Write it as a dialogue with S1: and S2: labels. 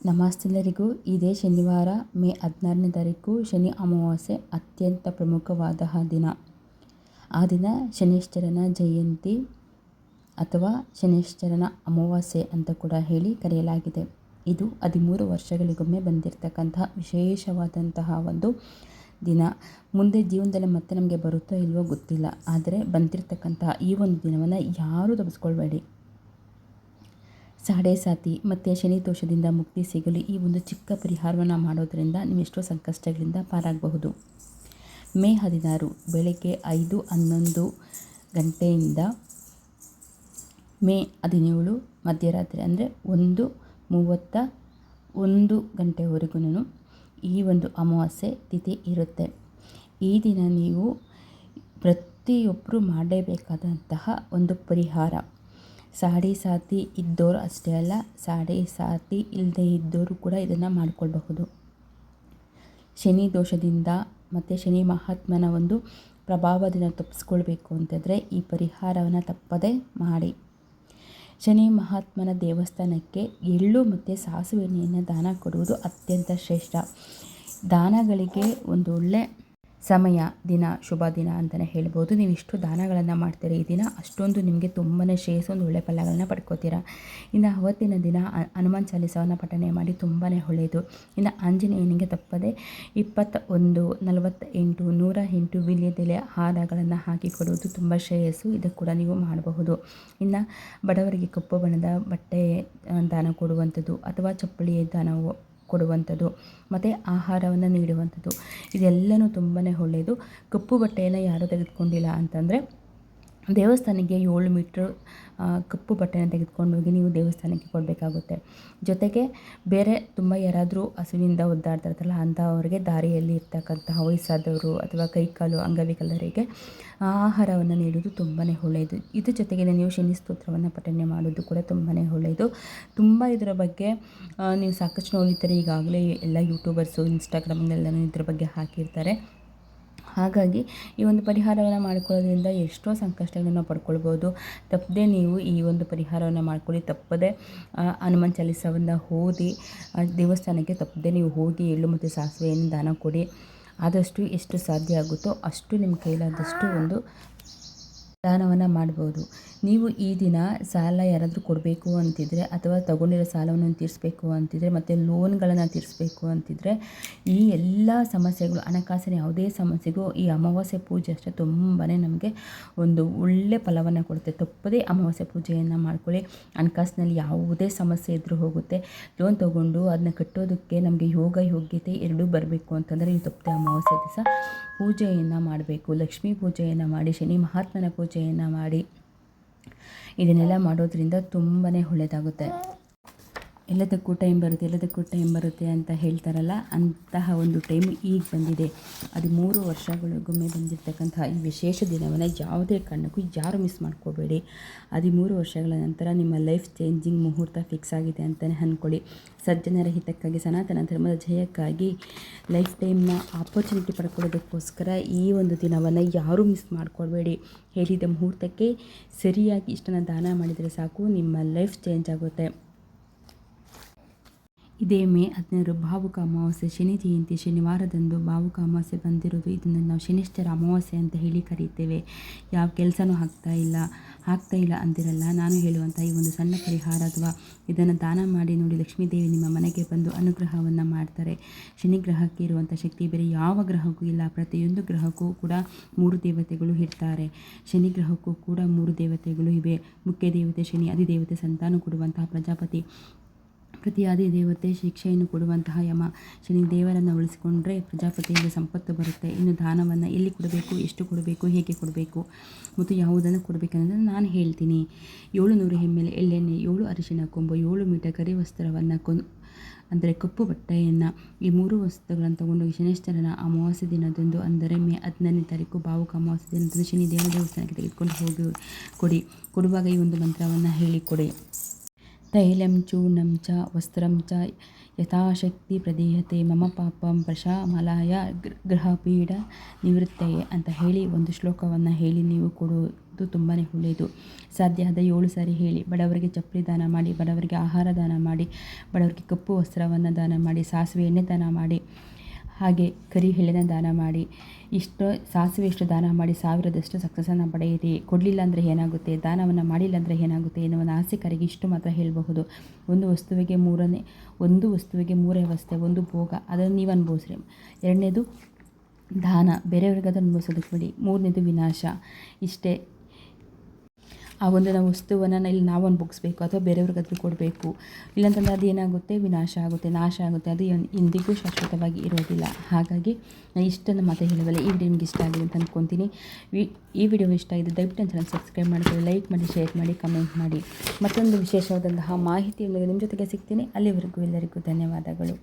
S1: ನಮಸ್ತೆಲ್ಲರಿಗೂ. ಇದೇ ಶನಿವಾರ ಮೇ 16ನೇ ತಾರೀಕು ಶನಿ ಅಮಾವಾಸ್ಯೆ ಅತ್ಯಂತ ಪ್ರಮುಖವಾದ ದಿನ. ಆ ದಿನ ಶನೈಶ್ಚರನ ಜಯಂತಿ ಅಥವಾ ಶನೈಶ್ಚರನ ಅಮಾವಾಸ್ಯೆ ಅಂತ ಕೂಡ ಹೇಳಿ ಕರೆಯಲಾಗಿದೆ. ಇದು 13 ವರ್ಷಗಳಿಗೊಮ್ಮೆ ಬಂದಿರತಕ್ಕಂತಹ ವಿಶೇಷವಾದಂತಹ ಒಂದು ದಿನ. ಮುಂದೆ ಜೀವನದಲ್ಲಿ ಮತ್ತೆ ನಮಗೆ ಬರುತ್ತೋ ಇಲ್ವೋ ಗೊತ್ತಿಲ್ಲ, ಆದರೆ ಬಂದಿರತಕ್ಕಂತಹ ಈ ಒಂದು ದಿನವನ್ನು ಯಾರೂ ತಪ್ಪಿಸ್ಕೊಳ್ಬೇಡಿ. ಸಾಡೆ ಸಾತಿ ಮತ್ತು ಶನಿ ದೋಷದಿಂದ ಮುಕ್ತಿ ಸಿಗಲು ಈ ಒಂದು ಚಿಕ್ಕ ಪರಿಹಾರವನ್ನು ಮಾಡೋದರಿಂದ ನೀವು ಎಷ್ಟೋ ಸಂಕಷ್ಟಗಳಿಂದ ಪಾರಾಗಬಹುದು. ಮೇ 16 ಬೆಳಗ್ಗೆ 5:11 ಗಂಟೆಯಿಂದ ಮೇ 17 ಮಧ್ಯರಾತ್ರಿ ಅಂದರೆ 1:31 ಗಂಟೆವರೆಗೂ ಈ ಒಂದು ಅಮಾವಾಸ್ಯೆ ತಿಥಿ ಇರುತ್ತೆ. ಈ ದಿನ ನೀವು ಪ್ರತಿಯೊಬ್ಬರು ಮಾಡಲೇಬೇಕಾದಂತಹ ಒಂದು ಪರಿಹಾರ. ಸಾಡೆ ಸಾತಿ ಇದ್ದವರು ಅಷ್ಟೇ ಅಲ್ಲ, ಸಾಡೆ ಸಾತಿ ಇಲ್ಲದೆ ಇದ್ದವರು ಕೂಡ ಇದನ್ನು ಮಾಡಿಕೊಳ್ಬಹುದು. ಶನಿ ದೋಷದಿಂದ ಮತ್ತು ಶನಿ ಮಹಾತ್ಮನ ಒಂದು ಪ್ರಭಾವದಿಂದ ತಪ್ಪಿಸ್ಕೊಳ್ಬೇಕು ಅಂತಂದರೆ ಈ ಪರಿಹಾರವನ್ನು ತಪ್ಪದೇ ಮಾಡಿ. ಶನಿ ಮಹಾತ್ಮನ ದೇವಸ್ಥಾನಕ್ಕೆ ಎಳ್ಳು ಮತ್ತು ಸಾಸಿವೆ ಎಣ್ಣೆಯನ್ನು ದಾನ ಕೊಡುವುದು ಅತ್ಯಂತ ಶ್ರೇಷ್ಠ. ದಾನಗಳಿಗೆ ಒಂದು ಒಳ್ಳೆ ಸಮಯ, ದಿನ, ಶುಭ ದಿನ ಅಂತಲೇ ಹೇಳ್ಬೋದು. ನೀವು ಇಷ್ಟು ದಾನಗಳನ್ನು ಮಾಡ್ತೀರಿ ಈ ದಿನ, ಅಷ್ಟೊಂದು ನಿಮಗೆ ತುಂಬಾ ಶ್ರೇಯಸ್ಸು, ಒಂದು ಒಳ್ಳೆಯ ಫಲಗಳನ್ನ ಪಡ್ಕೋತೀರಾ. ಇನ್ನು ಅವತ್ತಿನ ದಿನ ಹನುಮಾನ್ ಚಾಲೀಸವನ್ನು ಪಠನೆ ಮಾಡಿ ತುಂಬಾ ಒಳ್ಳೆಯದು. ಇನ್ನು ಆಂಜನೇಯನಿಗೆ ತಪ್ಪದೆ 21, 48, 108 ವೀಳ್ಯದೆಲೆ ಹಾರಗಳನ್ನು ಹಾಕಿ ಕೊಡುವುದು ತುಂಬ ಶ್ರೇಯಸ್ಸು. ಇದಕ್ಕೆ ಕೂಡ ನೀವು ಮಾಡಬಹುದು. ಇನ್ನು ಬಡವರಿಗೆ ಕಪ್ಪು ಬಣ್ಣದ ಬಟ್ಟೆ ದಾನ ಕೊಡುವಂಥದ್ದು ಅಥವಾ ಚಪ್ಪಲಿ ದಾನ ಕೊಡುವಂಥದ್ದು ಮತ್ತು ಆಹಾರವನ್ನು ನೀಡುವಂಥದ್ದು, ಇದೆಲ್ಲನೂ ತುಂಬಾ ಒಳ್ಳೆಯದು. ಕಪ್ಪು ಬಟ್ಟೆಯನ್ನು ಯಾರೂ ತೆಗೆದುಕೊಂಡಿಲ್ಲ ಅಂತಂದರೆ ದೇವಸ್ಥಾನಕ್ಕೆ 7 ಮೀಟ್ರ್ ಕಪ್ಪು ಬಟ್ಟೆಯನ್ನು ತೆಗೆದುಕೊಂಡು ಹೋಗಿ ನೀವು ದೇವಸ್ಥಾನಕ್ಕೆ ಕೊಡಬೇಕಾಗುತ್ತೆ. ಜೊತೆಗೆ ಬೇರೆ ತುಂಬ ಯಾರಾದರೂ ಹಸುವಿನಿಂದ ಒದ್ದಾಡ್ತಿರ್ತಾರಲ್ಲ ಅಂಥವ್ರಿಗೆ ದಾರಿಯಲ್ಲಿ ಇರ್ತಕ್ಕಂತಹ ವಯಸ್ಸಾದವರು ಅಥವಾ ಕೈಕಾಲು ಅಂಗವಿಕಲರಿಗೆ ಆಹಾರವನ್ನು ನೀಡುವುದು ತುಂಬಾ ಒಳ್ಳೆಯದು. ಇದ್ರ ಜೊತೆಗೆ ನೀವು ಶನಿ ಸ್ತೋತ್ರವನ್ನು ಪಠನೆ ಮಾಡೋದು ಕೂಡ ತುಂಬಾ ಒಳ್ಳೆಯದು. ತುಂಬ ಇದರ ಬಗ್ಗೆ ನೀವು ಸಾಕಷ್ಟು ನೋಡಿರ್ತಾರೆ, ಈಗಾಗಲೇ ಎಲ್ಲ ಯೂಟ್ಯೂಬರ್ಸು ಇನ್ಸ್ಟಾಗ್ರಾಮ್ನೆಲ್ಲನೂ ಇದ್ರ ಬಗ್ಗೆ ಹಾಕಿರ್ತಾರೆ. ಹಾಗಾಗಿ ಈ ಒಂದು ಪರಿಹಾರವನ್ನು ಮಾಡಿಕೊಳ್ಳೋದ್ರಿಂದ ಎಷ್ಟೋ ಸಂಕಷ್ಟಗಳನ್ನು ಪಡ್ಕೊಳ್ಬೋದು. ತಪ್ಪದೆ ನೀವು ಈ ಒಂದು ಪರಿಹಾರವನ್ನು ಮಾಡ್ಕೊಳ್ಳಿ. ತಪ್ಪದೆ ಹನುಮಾನ್ ಚಾಲೀಸವನ್ನು ಓದಿ ದೇವಸ್ಥಾನಕ್ಕೆ ತಪ್ಪದೆ ನೀವು ಹೋಗಿ ಎಳ್ಳು ಮತ್ತು ಸಾಸಿವೆಯನ್ನು ದಾನ ಕೊಡಿ. ಆದಷ್ಟು ಎಷ್ಟು ಸಾಧ್ಯ ಆಗುತ್ತೋ ಅಷ್ಟು ನಿಮ್ಮ ಕೈಲಾದಷ್ಟು ಒಂದು ದಾನವನ್ನು ಮಾಡ್ಬೋದು. ನೀವು ಈ ದಿನ ಸಾಲ ಯಾರಾದರೂ ಕೊಡಬೇಕು ಅಂತಿದ್ರೆ ಅಥವಾ ತಗೊಂಡಿರೋ ಸಾಲವನ್ನು ತೀರಿಸಬೇಕು ಅಂತಿದ್ರೆ ಮತ್ತು ಲೋನ್ಗಳನ್ನು ತೀರಿಸಬೇಕು ಅಂತಿದ್ರೆ, ಈ ಎಲ್ಲ ಸಮಸ್ಯೆಗಳು, ಹಣಕಾಸಿನ ಯಾವುದೇ ಸಮಸ್ಯೆಗೂ ಈ ಅಮಾವಾಸ್ಯೆ ಪೂಜೆ ಅಷ್ಟೇ ತುಂಬಾ ನಮಗೆ ಒಂದು ಒಳ್ಳೆ ಫಲವನ್ನು ಕೊಡುತ್ತೆ. ತಪ್ಪದೇ ಅಮಾವಾಸ್ಯೆ ಪೂಜೆಯನ್ನು ಮಾಡ್ಕೊಳ್ಳಿ. ಹಣಕಾಸಿನಲ್ಲಿ ಯಾವುದೇ ಸಮಸ್ಯೆ ಇದ್ದರೂ ಹೋಗುತ್ತೆ. ಲೋನ್ ತೊಗೊಂಡು ಅದನ್ನ ಕಟ್ಟೋದಕ್ಕೆ ನಮಗೆ ಯೋಗ್ಯತೆ ಎರಡೂ ಬರಬೇಕು ಅಂತಂದರೆ ನೀವು ತಪ್ಪದೆ ಅಮಾವಾಸ್ಯೆ ದಿವಸ ಪೂಜೆಯನ್ನು ಮಾಡಬೇಕು. ಲಕ್ಷ್ಮೀ ಪೂಜೆಯನ್ನು ಮಾಡಿ, ಶನಿ ಮಹಾತ್ಮನ ಪೂಜೆಯನ್ನು ಮಾಡಿ, ಇದನ್ನೆಲ್ಲ ಮಾಡೋದ್ರಿಂದ ತುಂಬಾ ಒಳ್ಳೆಯದಾಗುತ್ತೆ. ಎಲ್ಲದಕ್ಕೂ ಟೈಮ್ ಬರುತ್ತೆ ಅಂತ ಹೇಳ್ತಾರಲ್ಲ, ಅಂತಹ ಒಂದು ಟೈಮ್ ಈಗ ಬಂದಿದೆ. 13 ವರ್ಷಗಳಿಗೊಮ್ಮೆ ಬಂದಿರತಕ್ಕಂತಹ ಈ ವಿಶೇಷ ದಿನವನ್ನು ಯಾವುದೇ ಕಾರಣಕ್ಕೂ ಯಾರು ಮಿಸ್ ಮಾಡ್ಕೋಬೇಡಿ. 13 ವರ್ಷಗಳ ನಂತರ ನಿಮ್ಮ ಲೈಫ್ ಚೇಂಜಿಂಗ್ ಮುಹೂರ್ತ ಫಿಕ್ಸ್ ಆಗಿದೆ ಅಂತಲೇ ಅಂದ್ಕೊಳ್ಳಿ. ಸಜ್ಜನರ ಹಿತಕ್ಕಾಗಿ, ಸನಾತನ ಧರ್ಮದ ಜಯಕ್ಕಾಗಿ, ಲೈಫ್ ಟೈಮ್ನ ಆಪರ್ಚುನಿಟಿ ಪಡ್ಕೊಳ್ಳೋದಕ್ಕೋಸ್ಕರ ಈ ಒಂದು ದಿನವನ್ನು ಯಾರೂ ಮಿಸ್ ಮಾಡ್ಕೊಳ್ಬೇಡಿ. ಹೇಳಿದ ಮುಹೂರ್ತಕ್ಕೆ ಸರಿಯಾಗಿ ಇಷ್ಟನ್ನು ದಾನ ಮಾಡಿದರೆ ಸಾಕು, ನಿಮ್ಮ ಲೈಫ್ ಚೇಂಜ್ ಆಗುತ್ತೆ. ಇದೇ ಮೇ 16 ಭಾವುಕ ಅಮಾವಾಸ್ಯೆ, ಶನಿ ಜಯಂತಿ, ಶನಿವಾರದಂದು ಭಾವುಕ ಅಮಾವಾಸ್ಯೆ ಬಂದಿರೋದು. ಇದನ್ನು ನಾವು ಶನಿಶ್ಚರ ಅಮಾವಾಸ್ಯೆ ಅಂತ ಹೇಳಿ ಕರೀತೇವೆ. ಯಾವ ಕೆಲಸನೂ ಆಗ್ತಾ ಇಲ್ಲ ಅಂದಿರಲ್ಲ. ನಾನು ಹೇಳುವಂಥ ಈ ಒಂದು ಸಣ್ಣ ಪರಿಹಾರ ಅಥವಾ ಇದನ್ನು ದಾನ ಮಾಡಿ ನೋಡಿ, ಲಕ್ಷ್ಮೀದೇವಿ ನಿಮ್ಮ ಮನೆಗೆ ಬಂದು ಅನುಗ್ರಹವನ್ನು ಮಾಡ್ತಾರೆ. ಶನಿ ಗ್ರಹಕ್ಕೆ ಇರುವಂಥ ಶಕ್ತಿ ಬೇರೆ ಯಾವ ಗ್ರಹಕ್ಕೂ ಇಲ್ಲ. ಪ್ರತಿಯೊಂದು ಗ್ರಹಕ್ಕೂ ಕೂಡ 3 ದೇವತೆಗಳು ಇರ್ತಾರೆ. ಶನಿ ಗ್ರಹಕ್ಕೂ ಕೂಡ 3 ದೇವತೆಗಳು ಇವೆ. ಮುಖ್ಯ ದೇವತೆ ಶನಿ, ಅಧಿದೇವತೆ ಸಂತಾನ ಕೊಡುವಂತಹ ಪ್ರಜಾಪತಿ, ಪ್ರತಿಯಾದಿ ದೇವತೆ ಶಿಕ್ಷೆಯನ್ನು ಕೊಡುವಂತಹ ಯಮ. ಶನಿ ದೇವರನ್ನು ಉಳಿಸಿಕೊಂಡ್ರೆ ಪ್ರಜಾಪತಿಯಿಂದ ಸಂಪತ್ತು ಬರುತ್ತೆ. ಇನ್ನು ದಾನವನ್ನು ಎಲ್ಲಿ ಕೊಡಬೇಕು, ಎಷ್ಟು ಕೊಡಬೇಕು, ಹೇಗೆ ಕೊಡಬೇಕು ಮತ್ತು ಯಾವುದನ್ನು ಕೊಡಬೇಕನ್ನೋದನ್ನು ನಾನು ಹೇಳ್ತೀನಿ. 700 ml ಎಳ್ಳೆಣ್ಣೆ, 7 ಅರಿಶಿಣ ಕೊಂಬು, 7 ಮೀಟರ್ ಕರಿ ವಸ್ತ್ರವನ್ನು ಅಂದರೆ ಕಪ್ಪು ಬಟ್ಟೆಯನ್ನು, ಈ 3 ವಸ್ತುಗಳನ್ನು ತಗೊಂಡೋಗಿ ಶನೈಶ್ಚರನ ಅಮಾವಾಸ್ಯೆ ದಿನದಂದು ಅಂದರೆ ಮೇ 16ನೇ ತಾರೀಕು ಭಾವುಕ ಅಮಾವಾಸ್ಯೆ ದಿನದಂದು ಶನಿ ದೇವಸ್ಥಾನಕ್ಕೆ ತೆಗೆದುಕೊಂಡು ಹೋಗಿ ಕೊಡಿ. ಕೊಡುವಾಗ ಈ ಒಂದು ಮಂತ್ರವನ್ನು ಹೇಳಿಕೊಡಿ. ತೈಲಂ ಚೂರ್ಣಂ ಚ ವಸ್ತ್ರಂ ಚ ಯಥಾಶಕ್ತಿ ಪ್ರದೀಯತೆ ಮಮ ಪಾಪಂ ಪ್ರಶಮನಾಯ ಗ್ರಹಪೀಡ ನಿವೃತ್ತಯೇ ಅಂತ ಹೇಳಿ ಒಂದು ಶ್ಲೋಕವನ್ನು ಹೇಳಿ ನೀವು ಮಾಡುವುದು ತುಂಬಾ ಒಳ್ಳೆಯದು. ಸಾಧ್ಯ ಆದ 7 ಸಾರಿ ಹೇಳಿ. ಬಡವರಿಗೆ ಚಪ್ಪಲಿ ದಾನ ಮಾಡಿ, ಬಡವರಿಗೆ ಆಹಾರ ದಾನ ಮಾಡಿ, ಬಡವರಿಗೆ ಕಪ್ಪು ವಸ್ತ್ರವನ್ನು ದಾನ ಮಾಡಿ, ಸಾಸಿವೆ ಎಣ್ಣೆ ದಾನ ಮಾಡಿ, ಹಾಗೆ ಕರಿ ಎಳ್ಳಿನ ದಾನ ಮಾಡಿ. ಸಾಸಿವೆ ಇಷ್ಟು ದಾನ ಮಾಡಿ 1000ದಷ್ಟು ಸಕ್ಸಸ್ಸನ್ನು ಪಡೆಯಿರಿ. ಕೊಡಲಿಲ್ಲ ಅಂದರೆ ಏನಾಗುತ್ತೆ, ದಾನವನ್ನು ಮಾಡಿಲ್ಲ ಅಂದರೆ ಏನಾಗುತ್ತೆ ಎನ್ನುವ ಆಸೆಕರಿಗೆ ಇಷ್ಟು ಮಾತ್ರ ಹೇಳಬಹುದು. ಒಂದು ವಸ್ತುವಿಗೆ ಮೂರೇ ಅವಸ್ಥೆ. ಒಂದು ಭೋಗ, ಅದನ್ನು ನೀವು ಅನುಭವಿಸ್ರಿ. 2ನೇದು ದಾನ, ಬೇರೆಯವ್ರಿಗೆ ಅದನ್ನು ಅನುಭವಿಸೋದಕ್ಕೆ ಬಿಡಿ. 3ನೇದು ವಿನಾಶ. ಇಷ್ಟೇ. ಆ ಒಂದು ನಾವು ವಸ್ತುವನ್ನು ಇಲ್ಲಿ ನಾವು ಅನುಭವಿಸ್ಬೇಕು ಅಥವಾ ಬೇರೆಯವ್ರಿಗಾದ್ರೂ ಕೊಡಬೇಕು. ಇಲ್ಲಾಂತಂದರೆ ಅದು ಏನಾಗುತ್ತೆ, ವಿನಾಶ ಆಗುತ್ತೆ, ನಾಶ ಆಗುತ್ತೆ. ಅದು ಎಂದಿಗೂ ಶಾಶ್ವತವಾಗಿ ಇರೋದಿಲ್ಲ. ಹಾಗಾಗಿ ನಾನು ಇಷ್ಟನ್ನು ಮಾತ್ರ ಹೇಳಬಲ್ಲೆ. ಈ ವಿಡಿಯೋ ನಿಮ್ಗೆ ಇಷ್ಟ ಆಗಿದೆ ಅಂತ ಅಂದ್ಕೊತೀನಿ. ಈ ವಿಡಿಯೋ ಇಷ್ಟ ಆಗಿದೆ ದಯವಿಟ್ಟು ನನ್ನ ಚಾನಲ್ ಸಬ್ಸ್ಕ್ರೈಬ್ ಮಾಡ್ಕೊಳ್ಳಿ, ಲೈಕ್ ಮಾಡಿ, ಶೇರ್ ಮಾಡಿ, ಕಮೆಂಟ್ ಮಾಡಿ. ಮತ್ತೊಂದು ವಿಶೇಷವಾದಂತಹ ಮಾಹಿತಿಯೊಂದಿಗೆ ನಿಮ್ಮ ಜೊತೆಗೆ ಸಿಗ್ತೀನಿ. ಅಲ್ಲಿವರೆಗೂ ಎಲ್ಲರಿಗೂ ಧನ್ಯವಾದಗಳು.